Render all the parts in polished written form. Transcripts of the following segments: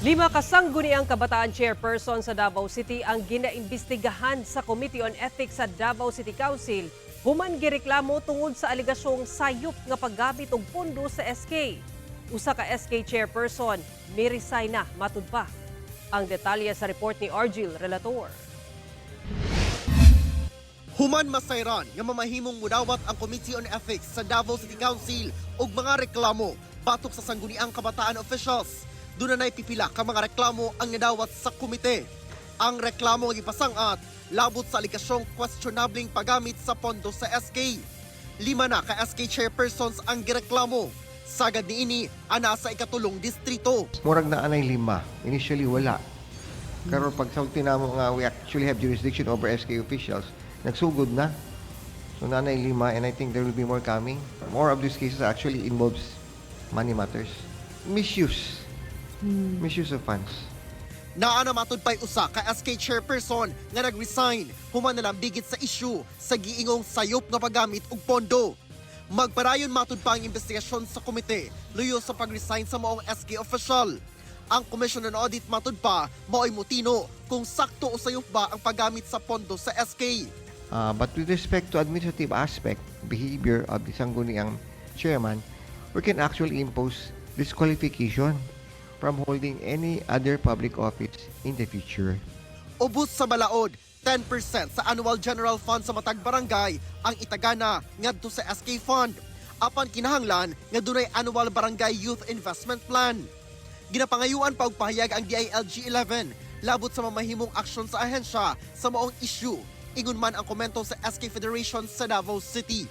5 kasangguniang kabataan chairperson sa Davao City ang ginaimbestigahan sa Committee on Ethics sa Davao City Council human gireklamo tungod sa aligasyong sayop nga paggamit og pondo sa SK. Usa ka SK chairperson miresign na matud pa. Ang detalye sa report ni Argil Relator. Human masayran nga mamahimong mudawat ang Committee on Ethics sa Davao City Council og mga reklamo batok sa sangguniang kabataan officials. Doon na pipila ka mga reklamo ang nadawat sa komite. Ang reklamo nga gipasangat labot sa aligasyong questionabling paggamit sa pondo sa SK. 5 na ka SK chairpersons ang gireklamo. Sagad niini ana sa ikatulong distrito. Murag na anay 5. Initially wala. Pero pag sabi namo nga we actually have jurisdiction over SK officials, nagsugod na. So nanay 5 and I think there will be more coming. More of these cases actually involves money matters. Misuse of funds. Naana matud pay usa ka SK chairperson nga nag-resign human nalambigit sa issue sa giingong sayop nga paggamit og pondo. Magpadayon matud pa ang investigasyon sa komite luyo sa pag-resign sa maong SK official. Ang Commission on Audit matud pa mao'y mutino kung sakto o sayop ba ang paggamit sa pondo sa SK. But with respect to administrative aspect, behavior of the sangguniang chairman, we can actually impose disqualification from holding any other public office in the future. Ubos sa balaod, 10% sa annual general fund sa matag barangay ang itagana ngadto sa SK Fund. Apan kinahanglan nga dunay annual barangay youth investment plan. Ginapangayuan pa og pahayag ang DILG 11 labot sa mamahimong aksyon sa ahensya sa maong issue. Ingon man ang komento sa SK Federation sa Davao City.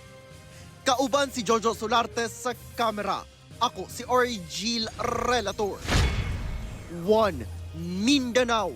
Kauban si Jojo Solarte sa kamera. Ako si Argil Relator. 1 Mindanao.